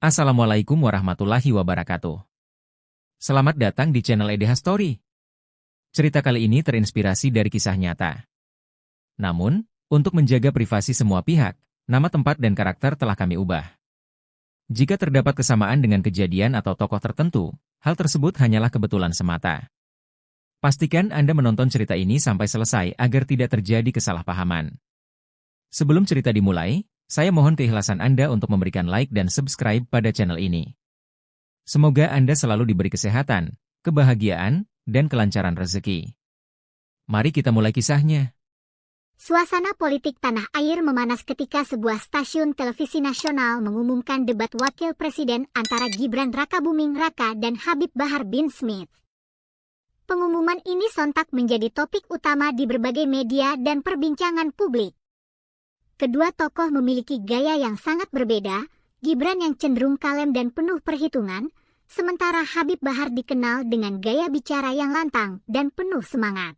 Assalamualaikum warahmatullahi wabarakatuh. Selamat datang di channel EDH Story. Cerita kali ini terinspirasi dari kisah nyata. Namun, untuk menjaga privasi semua pihak, nama tempat dan karakter telah kami ubah. Jika terdapat kesamaan dengan kejadian atau tokoh tertentu, hal tersebut hanyalah kebetulan semata. Pastikan Anda menonton cerita ini sampai selesai agar tidak terjadi kesalahpahaman. Sebelum cerita dimulai, saya mohon keikhlasan Anda untuk memberikan like dan subscribe pada channel ini. Semoga Anda selalu diberi kesehatan, kebahagiaan, dan kelancaran rezeki. Mari kita mulai kisahnya. Suasana politik tanah air memanas ketika sebuah stasiun televisi nasional mengumumkan debat wakil presiden antara Gibran Rakabuming Raka dan Habib Bahar bin Smith. Pengumuman ini sontak menjadi topik utama di berbagai media dan perbincangan publik. Kedua tokoh memiliki gaya yang sangat berbeda, Gibran yang cenderung kalem dan penuh perhitungan, sementara Habib Bahar dikenal dengan gaya bicara yang lantang dan penuh semangat.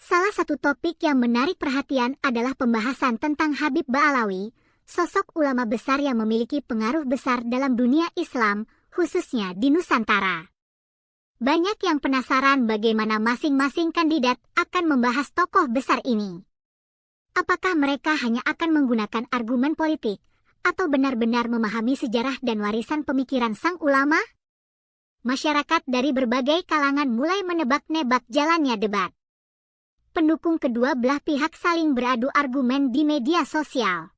Salah satu topik yang menarik perhatian adalah pembahasan tentang Habib Ba'alawi, sosok ulama besar yang memiliki pengaruh besar dalam dunia Islam, khususnya di Nusantara. Banyak yang penasaran bagaimana masing-masing kandidat akan membahas tokoh besar ini. Apakah mereka hanya akan menggunakan argumen politik, atau benar-benar memahami sejarah dan warisan pemikiran sang ulama? Masyarakat dari berbagai kalangan mulai menebak-nebak jalannya debat. Pendukung kedua belah pihak saling beradu argumen di media sosial.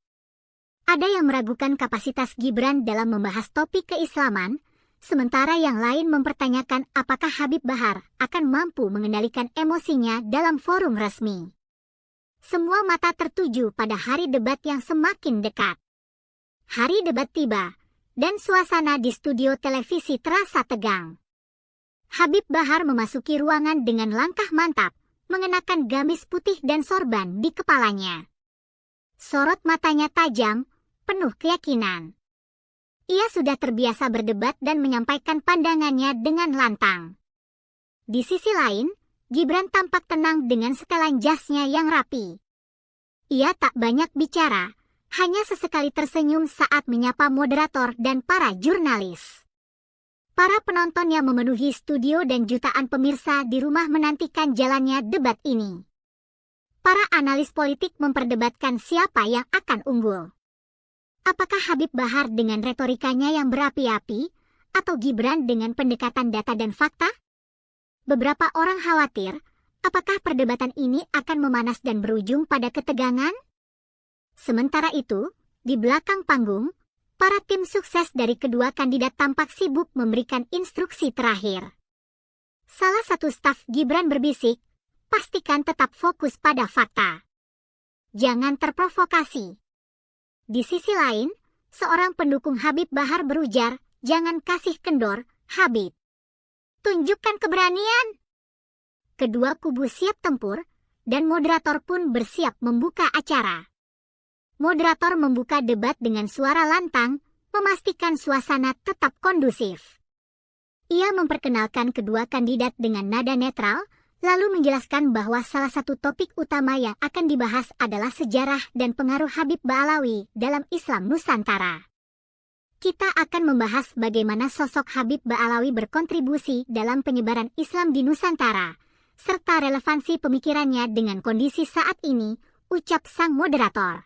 Ada yang meragukan kapasitas Gibran dalam membahas topik keislaman, sementara yang lain mempertanyakan apakah Habib Bahar akan mampu mengendalikan emosinya dalam forum resmi. Semua mata tertuju pada hari debat yang semakin dekat. Hari debat tiba, dan suasana di studio televisi terasa tegang. Habib Bahar memasuki ruangan dengan langkah mantap, mengenakan gamis putih dan sorban di kepalanya. Sorot matanya tajam, penuh keyakinan. Ia sudah terbiasa berdebat dan menyampaikan pandangannya dengan lantang. Di sisi lain, Gibran tampak tenang dengan setelan jasnya yang rapi. Ia tak banyak bicara, hanya sesekali tersenyum saat menyapa moderator dan para jurnalis. Para penonton yang memenuhi studio dan jutaan pemirsa di rumah menantikan jalannya debat ini. Para analis politik memperdebatkan siapa yang akan unggul. Apakah Habib Bahar dengan retorikanya yang berapi-api, atau Gibran dengan pendekatan data dan fakta? Beberapa orang khawatir, apakah perdebatan ini akan memanas dan berujung pada ketegangan? Sementara itu, di belakang panggung, para tim sukses dari kedua kandidat tampak sibuk memberikan instruksi terakhir. Salah satu staf Gibran berbisik, pastikan tetap fokus pada fakta. Jangan terprovokasi. Di sisi lain, seorang pendukung Habib Bahar berujar, jangan kasih kendor, Habib. Tunjukkan keberanian. Kedua kubu siap tempur, dan moderator pun bersiap membuka acara. Moderator membuka debat dengan suara lantang, memastikan suasana tetap kondusif. Ia memperkenalkan kedua kandidat dengan nada netral, lalu menjelaskan bahwa salah satu topik utama yang akan dibahas adalah sejarah dan pengaruh Habib Ba'alawi dalam Islam Nusantara. Kita akan membahas bagaimana sosok Habib Ba'alawi berkontribusi dalam penyebaran Islam di Nusantara, serta relevansi pemikirannya dengan kondisi saat ini, ucap sang moderator.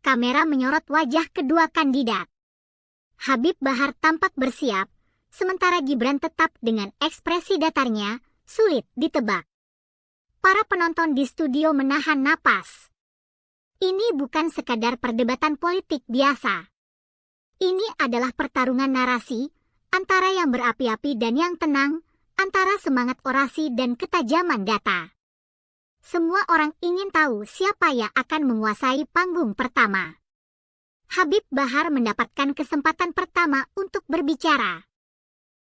Kamera menyorot wajah kedua kandidat. Habib Bahar tampak bersiap, sementara Gibran tetap dengan ekspresi datarnya, sulit ditebak. Para penonton di studio menahan napas. Ini bukan sekadar perdebatan politik biasa. Ini adalah pertarungan narasi, antara yang berapi-api dan yang tenang, antara semangat orasi dan ketajaman data. Semua orang ingin tahu siapa yang akan menguasai panggung pertama. Habib Bahar mendapatkan kesempatan pertama untuk berbicara.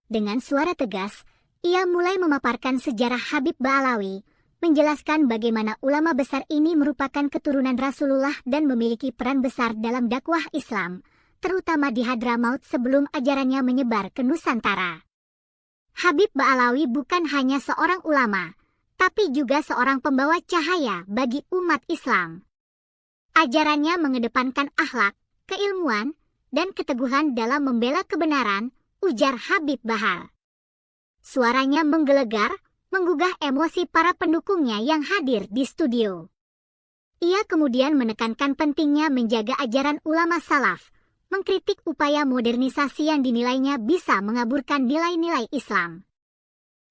Dengan suara tegas, ia mulai memaparkan sejarah Habib Ba'alawi, menjelaskan bagaimana ulama besar ini merupakan keturunan Rasulullah dan memiliki peran besar dalam dakwah Islam, terutama di Hadramaut sebelum ajarannya menyebar ke Nusantara. Habib Ba'alawi bukan hanya seorang ulama, tapi juga seorang pembawa cahaya bagi umat Islam. Ajarannya mengedepankan akhlak, keilmuan, dan keteguhan dalam membela kebenaran, ujar Habib Bahar. Suaranya menggelegar, menggugah emosi para pendukungnya yang hadir di studio. Ia kemudian menekankan pentingnya menjaga ajaran ulama salaf, mengkritik upaya modernisasi yang dinilainya bisa mengaburkan nilai-nilai Islam.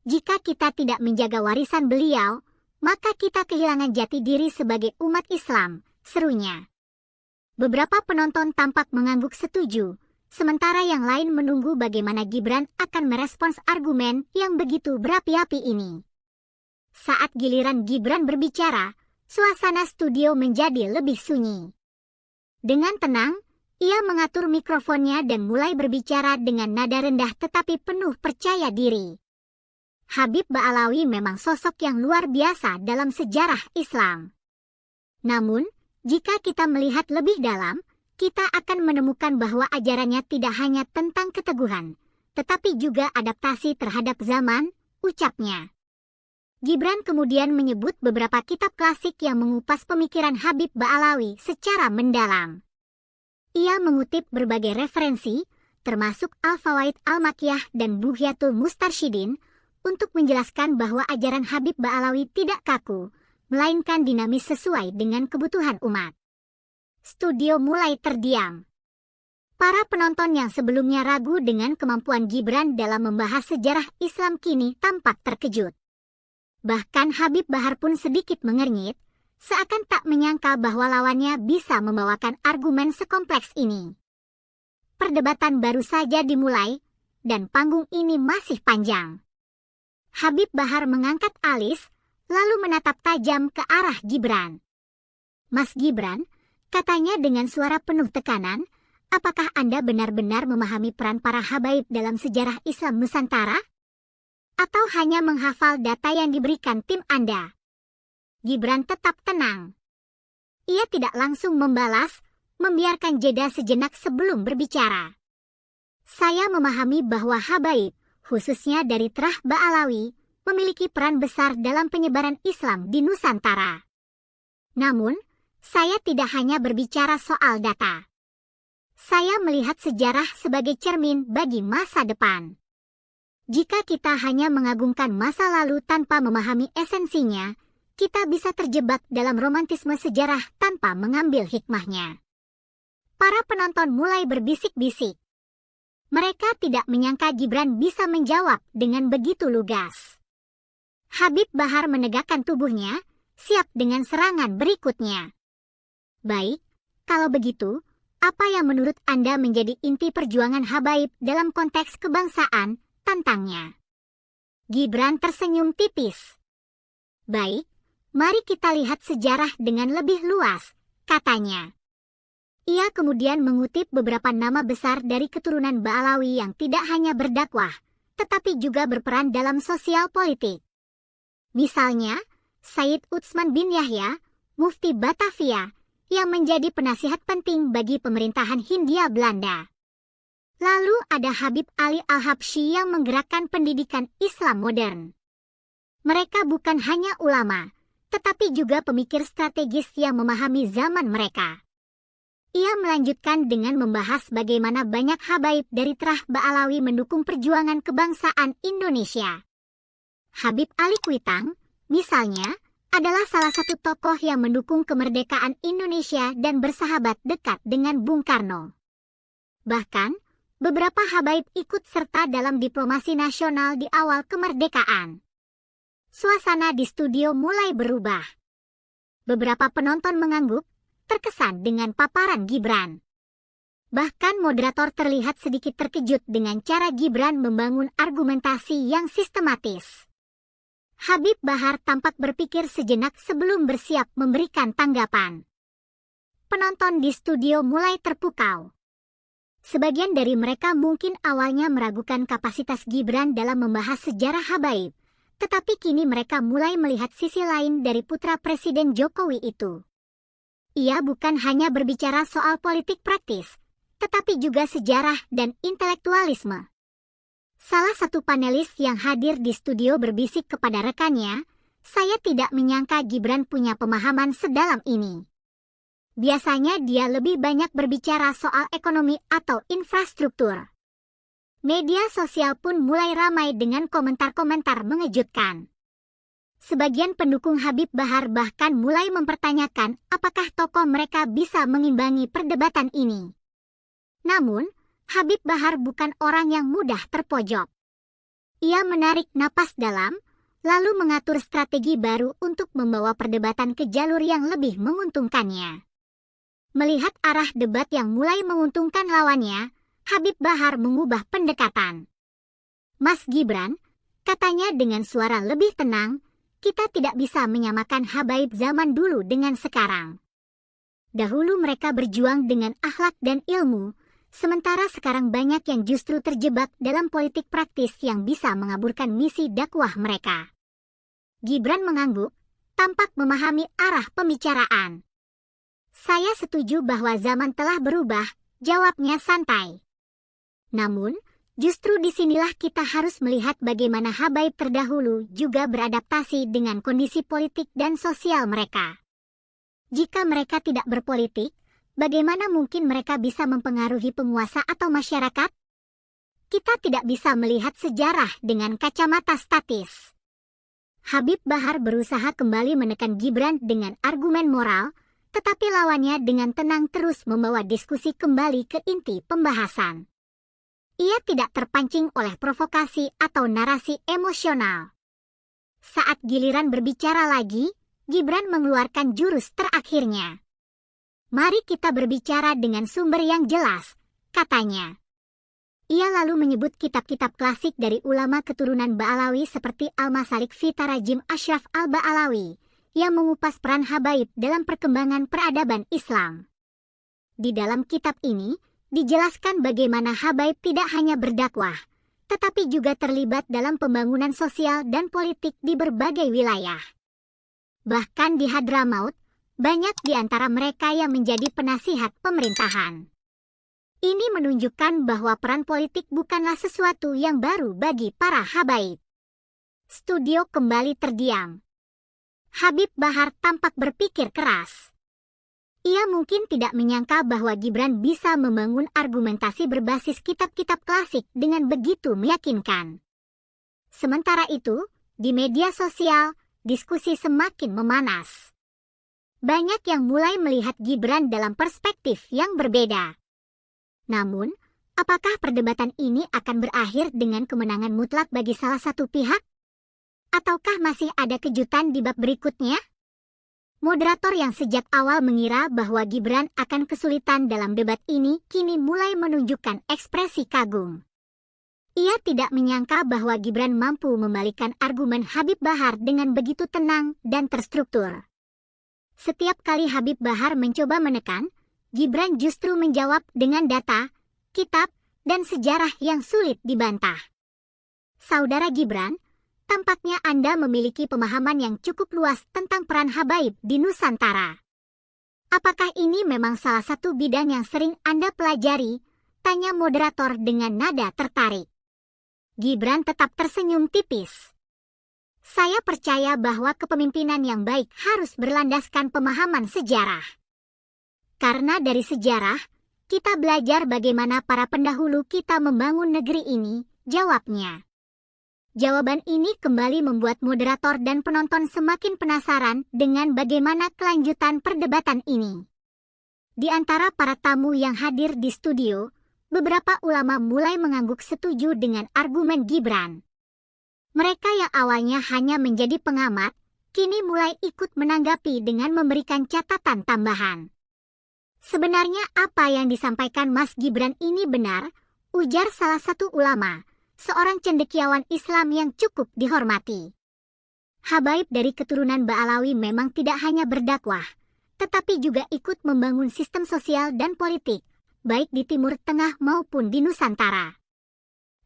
Jika kita tidak menjaga warisan beliau, maka kita kehilangan jati diri sebagai umat Islam, serunya. Beberapa penonton tampak mengangguk setuju, sementara yang lain menunggu bagaimana Gibran akan merespons argumen yang begitu berapi-api ini. Saat giliran Gibran berbicara, suasana studio menjadi lebih sunyi. Dengan tenang, ia mengatur mikrofonnya dan mulai berbicara dengan nada rendah tetapi penuh percaya diri. Habib Ba'alawi memang sosok yang luar biasa dalam sejarah Islam. Namun, jika kita melihat lebih dalam, kita akan menemukan bahwa ajarannya tidak hanya tentang keteguhan, tetapi juga adaptasi terhadap zaman, ucapnya. Gibran kemudian menyebut beberapa kitab klasik yang mengupas pemikiran Habib Ba'alawi secara mendalam. Ia mengutip berbagai referensi, termasuk Al-Fawaid Al-Makkiyah dan Bughyatul Mustarsyidin, untuk menjelaskan bahwa ajaran Habib Ba'alawi tidak kaku, melainkan dinamis sesuai dengan kebutuhan umat. Studio mulai terdiam. Para penonton yang sebelumnya ragu dengan kemampuan Gibran dalam membahas sejarah Islam kini tampak terkejut. Bahkan Habib Bahar pun sedikit mengernyit, seakan tak menyangka bahwa lawannya bisa membawakan argumen sekompleks ini. Perdebatan baru saja dimulai, dan panggung ini masih panjang. Habib Bahar mengangkat alis, lalu menatap tajam ke arah Gibran. Mas Gibran, katanya dengan suara penuh tekanan, apakah Anda benar-benar memahami peran para habaib dalam sejarah Islam Nusantara? Atau hanya menghafal data yang diberikan tim Anda? Gibran tetap tenang. Ia tidak langsung membalas, membiarkan jeda sejenak sebelum berbicara. Saya memahami bahwa habaib, khususnya dari Trah Ba'alawi, memiliki peran besar dalam penyebaran Islam di Nusantara. Namun, saya tidak hanya berbicara soal data. Saya melihat sejarah sebagai cermin bagi masa depan. Jika kita hanya mengagungkan masa lalu tanpa memahami esensinya, kita bisa terjebak dalam romantisme sejarah tanpa mengambil hikmahnya. Para penonton mulai berbisik-bisik. Mereka tidak menyangka Gibran bisa menjawab dengan begitu lugas. Habib Bahar menegakkan tubuhnya, siap dengan serangan berikutnya. Baik, kalau begitu, apa yang menurut Anda menjadi inti perjuangan habaib dalam konteks kebangsaan? Tantangnya. Gibran tersenyum tipis. Baik, mari kita lihat sejarah dengan lebih luas, katanya. Ia kemudian mengutip beberapa nama besar dari keturunan Ba'alawi yang tidak hanya berdakwah, tetapi juga berperan dalam sosial politik. Misalnya, Sayyid Utsman bin Yahya, Mufti Batavia, yang menjadi penasihat penting bagi pemerintahan Hindia Belanda. Lalu ada Habib Ali Al-Habsyi yang menggerakkan pendidikan Islam modern. Mereka bukan hanya ulama, tetapi juga pemikir strategis yang memahami zaman mereka. Ia melanjutkan dengan membahas bagaimana banyak habaib dari Trah Ba'alawi mendukung perjuangan kebangsaan Indonesia. Habib Ali Kuitang, misalnya, adalah salah satu tokoh yang mendukung kemerdekaan Indonesia dan bersahabat dekat dengan Bung Karno. Bahkan, beberapa habaib ikut serta dalam diplomasi nasional di awal kemerdekaan. Suasana di studio mulai berubah. Beberapa penonton mengangguk, terkesan dengan paparan Gibran. Bahkan moderator terlihat sedikit terkejut dengan cara Gibran membangun argumentasi yang sistematis. Habib Bahar tampak berpikir sejenak sebelum bersiap memberikan tanggapan. Penonton di studio mulai terpukau. Sebagian dari mereka mungkin awalnya meragukan kapasitas Gibran dalam membahas sejarah habaib, tetapi kini mereka mulai melihat sisi lain dari putra Presiden Jokowi itu. Ia bukan hanya berbicara soal politik praktis, tetapi juga sejarah dan intelektualisme. Salah satu panelis yang hadir di studio berbisik kepada rekannya, "Saya tidak menyangka Gibran punya pemahaman sedalam ini." Biasanya dia lebih banyak berbicara soal ekonomi atau infrastruktur. Media sosial pun mulai ramai dengan komentar-komentar mengejutkan. Sebagian pendukung Habib Bahar bahkan mulai mempertanyakan apakah tokoh mereka bisa mengimbangi perdebatan ini. Namun, Habib Bahar bukan orang yang mudah terpojok. Ia menarik napas dalam, lalu mengatur strategi baru untuk membawa perdebatan ke jalur yang lebih menguntungkannya. Melihat arah debat yang mulai menguntungkan lawannya, Habib Bahar mengubah pendekatan. "Mas Gibran," katanya dengan suara lebih tenang, "kita tidak bisa menyamakan habaib zaman dulu dengan sekarang. Dahulu mereka berjuang dengan akhlak dan ilmu, sementara sekarang banyak yang justru terjebak dalam politik praktis yang bisa mengaburkan misi dakwah mereka." Gibran mengangguk, tampak memahami arah pembicaraan. "Saya setuju bahwa zaman telah berubah," jawabnya santai. "Namun, justru disinilah kita harus melihat bagaimana habaib terdahulu juga beradaptasi dengan kondisi politik dan sosial mereka. Jika mereka tidak berpolitik, bagaimana mungkin mereka bisa mempengaruhi penguasa atau masyarakat? Kita tidak bisa melihat sejarah dengan kacamata statis." Habib Bahar berusaha kembali menekan Gibran dengan argumen moral, tetapi lawannya dengan tenang terus membawa diskusi kembali ke inti pembahasan. Ia tidak terpancing oleh provokasi atau narasi emosional. Saat giliran berbicara lagi, Gibran mengeluarkan jurus terakhirnya. "Mari kita berbicara dengan sumber yang jelas," katanya. Ia lalu menyebut kitab-kitab klasik dari ulama keturunan Ba'alawi seperti Al-Masalik fi Tarajim Ashraf al-Ba'alawi, yang mengupas peran habaib dalam perkembangan peradaban Islam. Di dalam kitab ini, dijelaskan bagaimana habaib tidak hanya berdakwah, tetapi juga terlibat dalam pembangunan sosial dan politik di berbagai wilayah. Bahkan di Hadramaut, banyak di antara mereka yang menjadi penasihat pemerintahan. Ini menunjukkan bahwa peran politik bukanlah sesuatu yang baru bagi para habaib. Studio kembali terdiam. Habib Bahar tampak berpikir keras. Ia mungkin tidak menyangka bahwa Gibran bisa membangun argumentasi berbasis kitab-kitab klasik dengan begitu meyakinkan. Sementara itu, di media sosial, diskusi semakin memanas. Banyak yang mulai melihat Gibran dalam perspektif yang berbeda. Namun, apakah perdebatan ini akan berakhir dengan kemenangan mutlak bagi salah satu pihak? Ataukah masih ada kejutan di bab berikutnya? Moderator yang sejak awal mengira bahwa Gibran akan kesulitan dalam debat ini kini mulai menunjukkan ekspresi kagum. Ia tidak menyangka bahwa Gibran mampu membalikkan argumen Habib Bahar dengan begitu tenang dan terstruktur. Setiap kali Habib Bahar mencoba menekan, Gibran justru menjawab dengan data, kitab, dan sejarah yang sulit dibantah. Saudara Gibran, tampaknya Anda memiliki pemahaman yang cukup luas tentang peran habaib di Nusantara. Apakah ini memang salah satu bidang yang sering Anda pelajari? Tanya moderator dengan nada tertarik. Gibran tetap tersenyum tipis. Saya percaya bahwa kepemimpinan yang baik harus berlandaskan pemahaman sejarah. Karena dari sejarah, kita belajar bagaimana para pendahulu kita membangun negeri ini, jawabnya. Jawaban ini kembali membuat moderator dan penonton semakin penasaran dengan bagaimana kelanjutan perdebatan ini. Di antara para tamu yang hadir di studio, beberapa ulama mulai mengangguk setuju dengan argumen Gibran. Mereka yang awalnya hanya menjadi pengamat, kini mulai ikut menanggapi dengan memberikan catatan tambahan. "Sebenarnya apa yang disampaikan Mas Gibran ini benar," ujar salah satu ulama, seorang cendekiawan Islam yang cukup dihormati. Habaib dari keturunan Ba'alawi memang tidak hanya berdakwah, tetapi juga ikut membangun sistem sosial dan politik, baik di Timur Tengah maupun di Nusantara.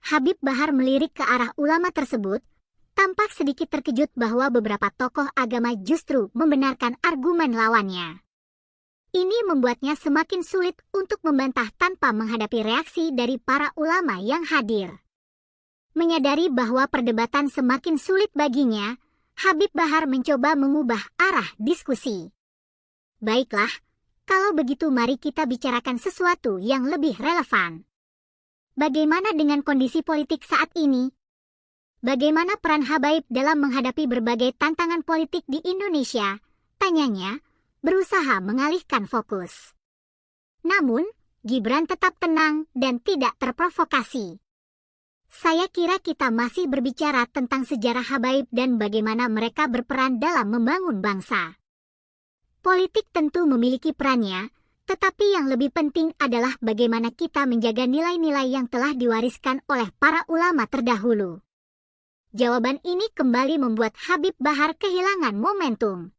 Habib Bahar melirik ke arah ulama tersebut, tampak sedikit terkejut bahwa beberapa tokoh agama justru membenarkan argumen lawannya. Ini membuatnya semakin sulit untuk membantah tanpa menghadapi reaksi dari para ulama yang hadir. Menyadari bahwa perdebatan semakin sulit baginya, Habib Bahar mencoba mengubah arah diskusi. "Baiklah, Kalau begitu mari kita bicarakan sesuatu yang lebih relevan. Bagaimana dengan kondisi politik saat ini? Bagaimana peran Habaib dalam menghadapi berbagai tantangan politik di Indonesia? Tanyanya, berusaha mengalihkan fokus. Namun, Gibran tetap tenang dan tidak terprovokasi. Saya kira kita masih berbicara tentang sejarah Habaib dan bagaimana mereka berperan dalam membangun bangsa. Politik tentu memiliki perannya, tetapi yang lebih penting adalah bagaimana kita menjaga nilai-nilai yang telah diwariskan oleh para ulama terdahulu. Jawaban ini kembali membuat Habib Bahar kehilangan momentum.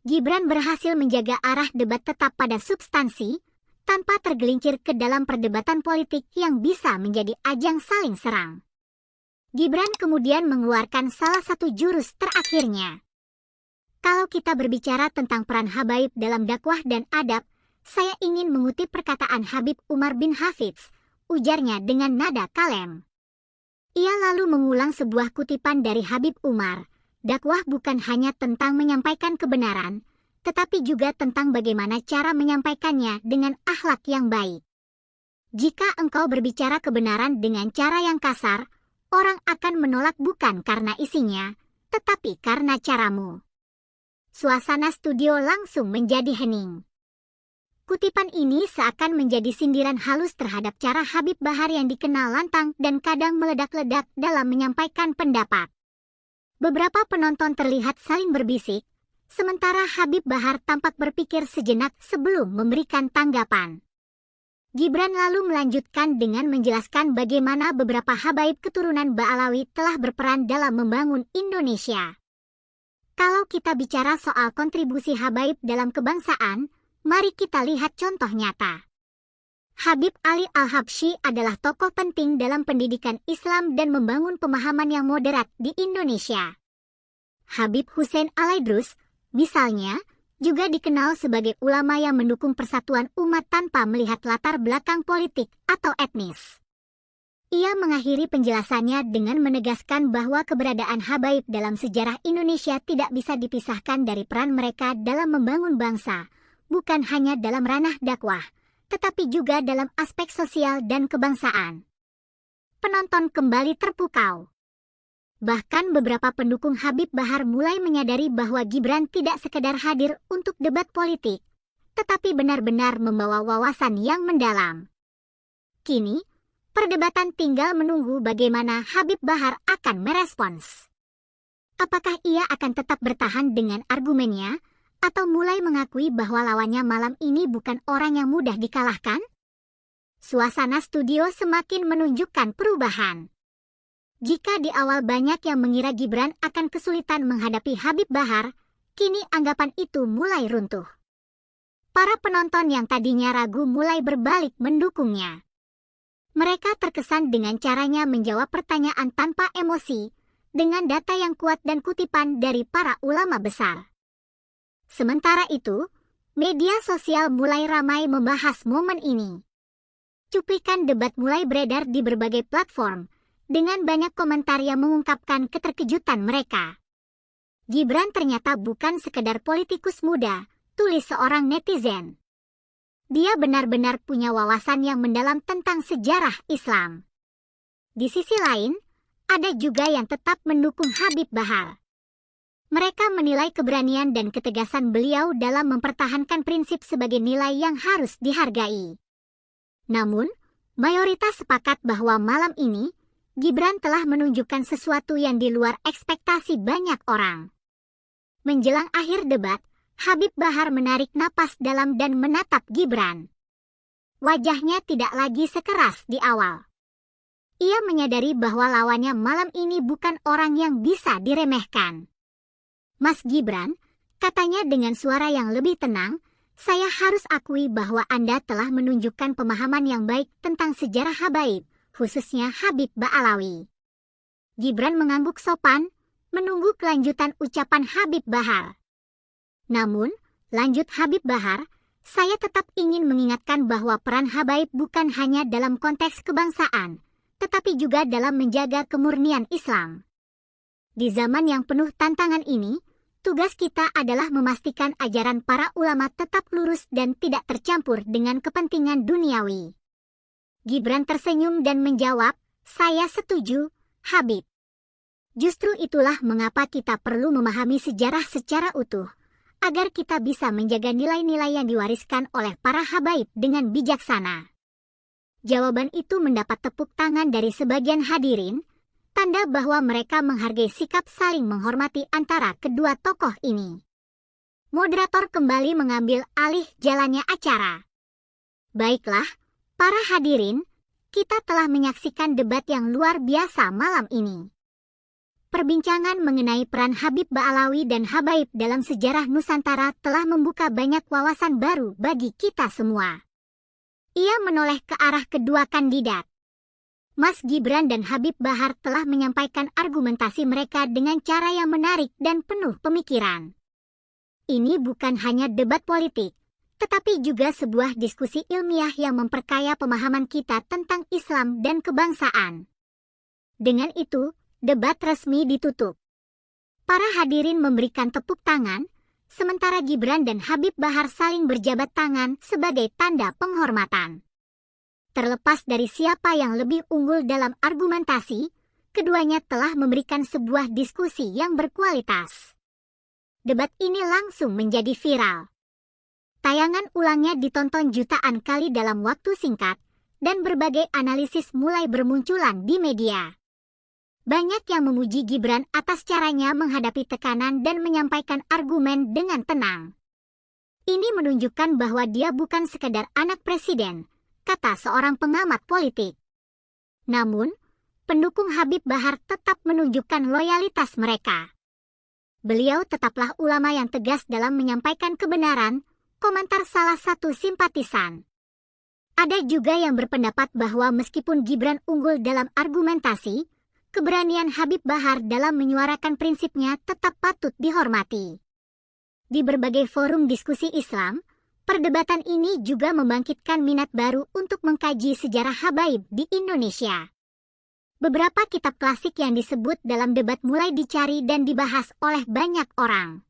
Gibran berhasil menjaga arah debat tetap pada substansi, tanpa tergelincir ke dalam perdebatan politik yang bisa menjadi ajang saling serang. Gibran kemudian mengeluarkan salah satu jurus terakhirnya. Kalau kita berbicara tentang peran Habaib dalam dakwah dan adab, saya ingin mengutip perkataan Habib Umar bin Hafidz, ujarnya dengan nada kalem. Ia lalu mengulang sebuah kutipan dari Habib Umar, dakwah bukan hanya tentang menyampaikan kebenaran, tetapi juga tentang bagaimana cara menyampaikannya dengan akhlak yang baik. Jika engkau berbicara kebenaran dengan cara yang kasar, orang akan menolak bukan karena isinya, tetapi karena caramu. Suasana studio langsung menjadi hening. Kutipan ini seakan menjadi sindiran halus terhadap cara Habib Bahar yang dikenal lantang dan kadang meledak-ledak dalam menyampaikan pendapat. Beberapa penonton terlihat saling berbisik, sementara Habib Bahar tampak berpikir sejenak sebelum memberikan tanggapan. Gibran lalu melanjutkan dengan menjelaskan bagaimana beberapa habaib keturunan Ba'alawi telah berperan dalam membangun Indonesia. Kalau kita bicara soal kontribusi habaib dalam kebangsaan, mari kita lihat contoh nyata. Habib Ali Al-Habsyi adalah tokoh penting dalam pendidikan Islam dan membangun pemahaman yang moderat di Indonesia. Habib Hussein Al-Aidrus, misalnya, juga dikenal sebagai ulama yang mendukung persatuan umat tanpa melihat latar belakang politik atau etnis. Ia mengakhiri penjelasannya dengan menegaskan bahwa keberadaan habaib dalam sejarah Indonesia tidak bisa dipisahkan dari peran mereka dalam membangun bangsa, bukan hanya dalam ranah dakwah, tetapi juga dalam aspek sosial dan kebangsaan. Penonton kembali terpukau. Bahkan beberapa pendukung Habib Bahar mulai menyadari bahwa Gibran tidak sekedar hadir untuk debat politik, tetapi benar-benar membawa wawasan yang mendalam. Kini, perdebatan tinggal menunggu bagaimana Habib Bahar akan merespons. Apakah ia akan tetap bertahan dengan argumennya, atau mulai mengakui bahwa lawannya malam ini bukan orang yang mudah dikalahkan? Suasana studio semakin menunjukkan perubahan. Jika di awal banyak yang mengira Gibran akan kesulitan menghadapi Habib Bahar, kini anggapan itu mulai runtuh. Para penonton yang tadinya ragu mulai berbalik mendukungnya. Mereka terkesan dengan caranya menjawab pertanyaan tanpa emosi, dengan data yang kuat dan kutipan dari para ulama besar. Sementara itu, media sosial mulai ramai membahas momen ini. Cuplikan debat mulai beredar di berbagai platform, dengan banyak komentar yang mengungkapkan keterkejutan mereka. Gibran ternyata bukan sekedar politikus muda, tulis seorang netizen. Dia benar-benar punya wawasan yang mendalam tentang sejarah Islam. Di sisi lain, ada juga yang tetap mendukung Habib Bahar. Mereka menilai keberanian dan ketegasan beliau dalam mempertahankan prinsip sebagai nilai yang harus dihargai. Namun, mayoritas sepakat bahwa malam ini, Gibran telah menunjukkan sesuatu yang di luar ekspektasi banyak orang. Menjelang akhir debat, Habib Bahar menarik napas dalam dan menatap Gibran. Wajahnya tidak lagi sekeras di awal. Ia menyadari bahwa lawannya malam ini bukan orang yang bisa diremehkan. Mas Gibran, katanya dengan suara yang lebih tenang, saya harus akui bahwa Anda telah menunjukkan pemahaman yang baik tentang sejarah habaib, khususnya Habib Ba'alawi. Gibran mengangguk sopan, menunggu kelanjutan ucapan Habib Bahar. Namun, lanjut Habib Bahar, saya tetap ingin mengingatkan bahwa peran habaib bukan hanya dalam konteks kebangsaan, tetapi juga dalam menjaga kemurnian Islam. Di zaman yang penuh tantangan ini, Tugas kita adalah memastikan ajaran para ulama tetap lurus dan tidak tercampur dengan kepentingan duniawi. Gibran tersenyum dan menjawab, "Saya setuju, Habib." Justru itulah mengapa kita perlu memahami sejarah secara utuh, agar kita bisa menjaga nilai-nilai yang diwariskan oleh para habaib dengan bijaksana. Jawaban itu mendapat tepuk tangan dari sebagian hadirin, tanda bahwa mereka menghargai sikap saling menghormati antara kedua tokoh ini. Moderator kembali mengambil alih jalannya acara. Baiklah, para hadirin, kita telah menyaksikan debat yang luar biasa malam ini. Perbincangan mengenai peran Habib Ba'alawi dan habaib dalam sejarah Nusantara telah membuka banyak wawasan baru bagi kita semua. Ia menoleh ke arah kedua kandidat. Mas Gibran dan Habib Bahar telah menyampaikan argumentasi mereka dengan cara yang menarik dan penuh pemikiran. Ini bukan hanya debat politik, tetapi juga sebuah diskusi ilmiah yang memperkaya pemahaman kita tentang Islam dan kebangsaan. Dengan itu, debat resmi ditutup. Para hadirin memberikan tepuk tangan, sementara Gibran dan Habib Bahar saling berjabat tangan sebagai tanda penghormatan. Terlepas dari siapa yang lebih unggul dalam argumentasi, keduanya telah memberikan sebuah diskusi yang berkualitas. Debat ini langsung menjadi viral. Tayangan ulangnya ditonton jutaan kali dalam waktu singkat, dan berbagai analisis mulai bermunculan di media. Banyak yang memuji Gibran atas caranya menghadapi tekanan dan menyampaikan argumen dengan tenang. Ini menunjukkan bahwa dia bukan sekadar anak presiden, kata seorang pengamat politik. Namun, pendukung Habib Bahar tetap menunjukkan loyalitas mereka. Beliau tetaplah ulama yang tegas dalam menyampaikan kebenaran, komentar salah satu simpatisan. Ada juga yang berpendapat bahwa meskipun Gibran unggul dalam argumentasi, keberanian Habib Bahar dalam menyuarakan prinsipnya tetap patut dihormati. Di berbagai forum diskusi Islam, perdebatan ini juga membangkitkan minat baru untuk mengkaji sejarah habaib di Indonesia. Beberapa kitab klasik yang disebut dalam debat mulai dicari dan dibahas oleh banyak orang.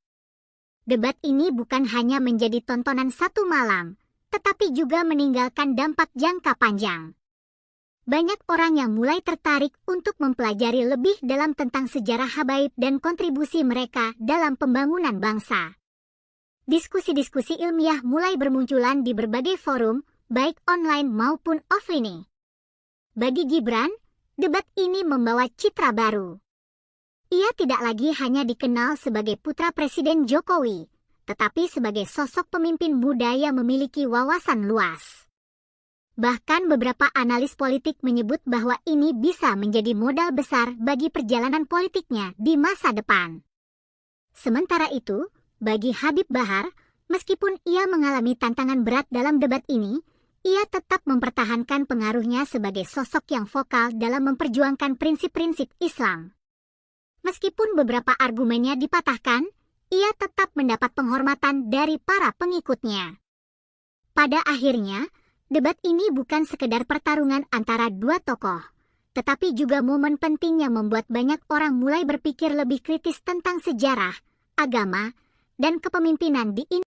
Debat ini bukan hanya menjadi tontonan satu malam, tetapi juga meninggalkan dampak jangka panjang. Banyak orang yang mulai tertarik untuk mempelajari lebih dalam tentang sejarah habaib dan kontribusi mereka dalam pembangunan bangsa. Diskusi-diskusi ilmiah mulai bermunculan di berbagai forum, baik online maupun offline. Bagi Gibran, debat ini membawa citra baru. Ia tidak lagi hanya dikenal sebagai putra Presiden Jokowi, tetapi sebagai sosok pemimpin muda yang memiliki wawasan luas. Bahkan beberapa analis politik menyebut bahwa ini bisa menjadi modal besar bagi perjalanan politiknya di masa depan. Sementara itu, bagi Habib Bahar, meskipun ia mengalami tantangan berat dalam debat ini, ia tetap mempertahankan pengaruhnya sebagai sosok yang vokal dalam memperjuangkan prinsip-prinsip Islam. Meskipun beberapa argumennya dipatahkan, ia tetap mendapat penghormatan dari para pengikutnya. Pada akhirnya, debat ini bukan sekedar pertarungan antara dua tokoh, tetapi juga momen penting yang membuat banyak orang mulai berpikir lebih kritis tentang sejarah, agama, dan kepemimpinan di Indonesia.